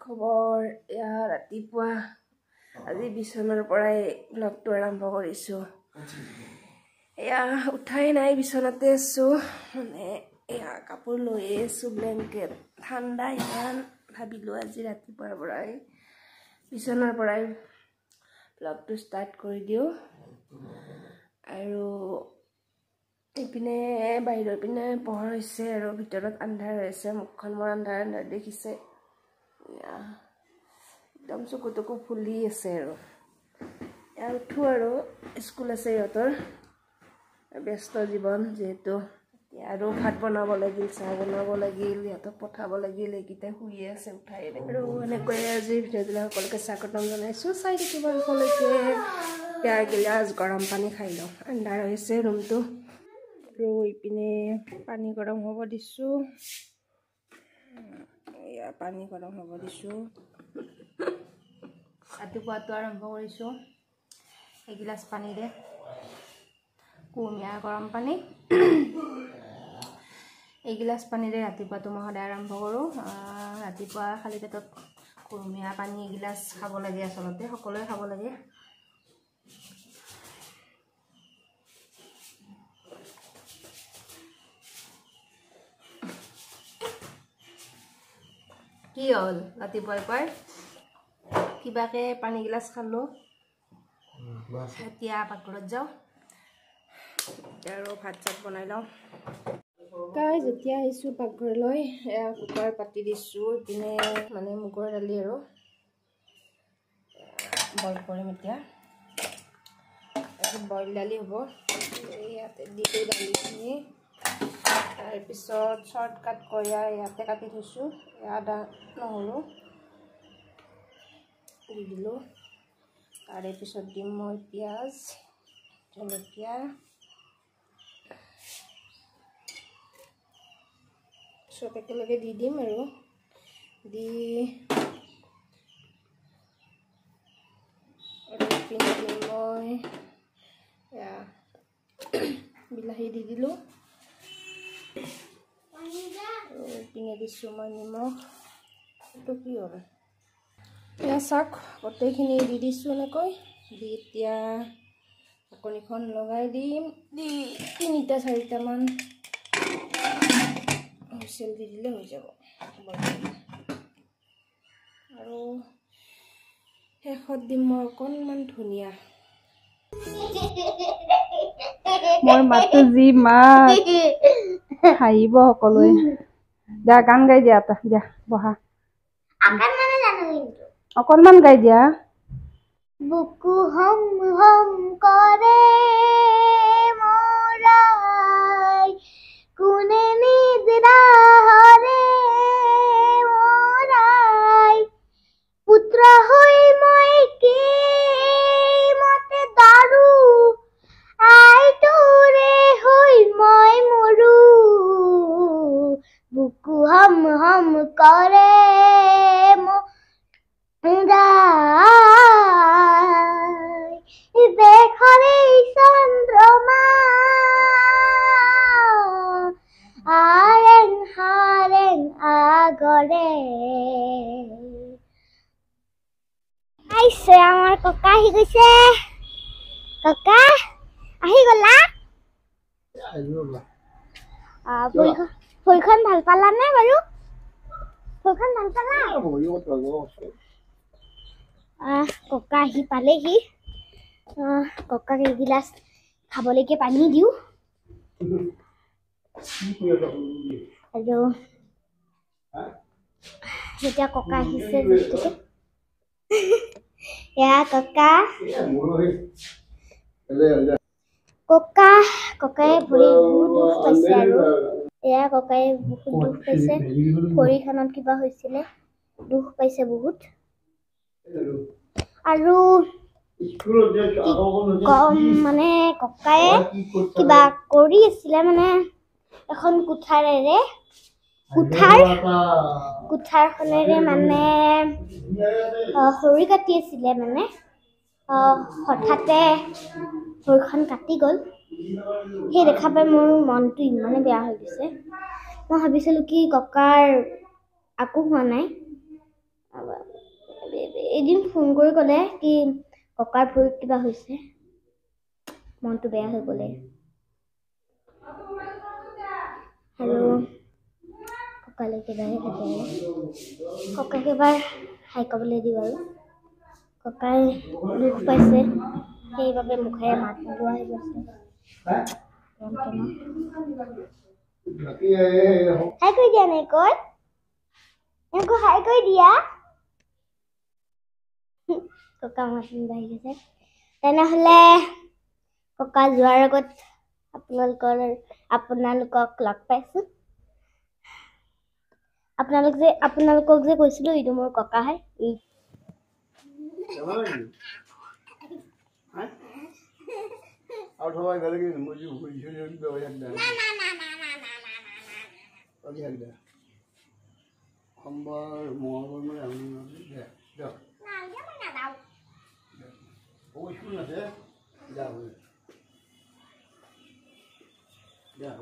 খবৰ এয়া ৰাতিপুৱা আজি বিছনাৰ পৰাই ব্লগটো আৰম্ভ কৰিছোঁ এয়া উঠাই নাই বিছনাতে আছোঁ মানে এয়া কাপোৰ লৈ আছোঁ ব্লেংকেট ঠাণ্ডা ইমান ভাবিলোঁ আজি ৰাতিপুৱাৰ পৰাই বিছনাৰ পৰাই ব্লগটো ষ্টাৰ্ট কৰি দিওঁ আৰু ইপিনে বাহিৰৰ পিনে পোহৰ হৈছে আৰু ভিতৰত আন্ধাৰ হৈছে মুখখন মোৰ আন্ধাৰ দেখিছে একদম চকুটুকু ফুলি আছে আৰু এয়া উঠো আৰু স্কুল আছে ইহঁতৰ ব্যস্ত জীৱন যেহেতু আৰু ভাত বনাব লাগিল চাহ বনাব লাগিল ইহঁতক পঠাব লাগিল এইকেইটা শুই আছে উঠাই আৰু এনেকৈ আজি ভিডিঅ'বিলাক সকলোকে স্বাগতম জনাইছোঁ চাই থাকিব সকলোকে এয়া গিলাচ গৰম পানী খাই লওঁ আন্ধাৰ হৈছে ৰুমটো আৰু ইপিনে পানী গৰম হ'ব দিছোঁ এয়া পানী গৰম হ'ব দিছোঁ ৰাতিপুৱাটো আৰম্ভ কৰিছোঁ এগিলাচ পানীৰে কুহুমীয়া গৰম পানী এগিলাচ পানীৰে ৰাতিপুৱাটো মই সদায় আৰম্ভ কৰোঁ ৰাতিপুৱা খালী পেটত কুহুমীয়া পানী এগিলাচ খাব লাগে আচলতে সকলোৱে খাব লাগে কি হ'ল ৰাতিপুৱাই পুৱাই কিবাকে পানী গিলাচ খালোঁ এতিয়া পাকঘৰত যাওঁ আৰু ভাত চাত বনাই লওঁ গাইজ যেতিয়া আহিছোঁ পাকঘৰলৈ এয়া কুকাৰ পাতি দিছোঁ ইপিনে মানে মুগৰ দালি আৰু বইল কৰিম এতিয়া বইল দালি হ'ব ইয়াতে দিছোঁ দালিখিনি তাৰপিছত শ্বৰ্টকাট কৰি ইয়াতে কাটি থৈছোঁ আদা নহৰু দি দিলোঁ তাৰে পিছত দিম মই পিঁয়াজ জলকীয়া চব একেলগে দি দিম আৰু দি পিনে দিম মই বিলাহী দি দিলোঁ আৰু পিনে দিছোঁ মই নিমখ এইটো কি হ'ল এয়া চাওক গোটেইখিনি দি দিছোঁ এনেকৈ দি এতিয়া ঢাকনিখন লগাই দিম দি 3-4টামান হুইচেল দি দিলে হৈ যাব আৰু শেষত দিম মই অকণমান ধনিয়া মোৰ মাতটো যি মাত হাঁহিব সকলোৱে যা গান গাই দিয়া এটা দিয়া বহা অকণমান গাই দিয়া বুকু হম হম কৰে মোৰাই কোনে নিদ্ৰা হৰে মোৰাই পুত্ৰ হৈ মই কি মতে দাৰু আই তোৰে হৈ মই মৰু বুকু হম হম কৰে দেখৰে চন্দ্ৰমা আৰেন হাৰেন আগৰে আইছে আমাৰ ককা আহি গৈছে ককা আহি গলা ভৰিখন ভাল পালা নে বাৰু ভৰিখন ভাল পালা ককা আহি পালেহি ককাক এগিলাচ খাবলৈকে পানী দিওঁ আৰু এতিয়া ককা আহিছে এয়া ককা ককাই ভৰি বহুত দুখ পাইছে আৰু এয়া ককাই বহুত দুখ পাইছে ভৰিখনত কিবা হৈছিলে দুখ পাইছে বহুত আৰু কম মানে ককায়ে কিবা কৰি আছিলে মানে এখন কুঠাৰখনেৰে মানে খৰি কাটি আছিলে মানে হঠাতে ভৰিখন কাটি গ'ল সেই দেখা পাই মোৰ মনটো ইমানে বেয়া হৈ গৈছে মই ভাবিছিলোঁ কি ককাৰ একো হোৱা নাই এদিন ফোন কৰি ক'লে কি ককাৰ ভৰিত কিবা হৈছে মনটো বেয়া হৈ গ'লে আৰু ককালে কিবাহে থাকে ককাক এবাৰ হাই ক'বলৈ দিওঁ আৰু ককাই দুখ পাইছে সেইবাবে মুখেৰে মাত নোলোৱা হৈ গৈছে হাই কৰি দিয়া নাই কৈ এনেকৈ হাই কৰি দিয়া ককা মাত বাঢ়ি গৈছে তেনেহ'লে ককা যোৱাৰ আগত আপোনালোকক লগ পাইছোঁ আপোনালোকক যে কৈছিলোঁ এইটো মোৰ ককা হয় Yeah,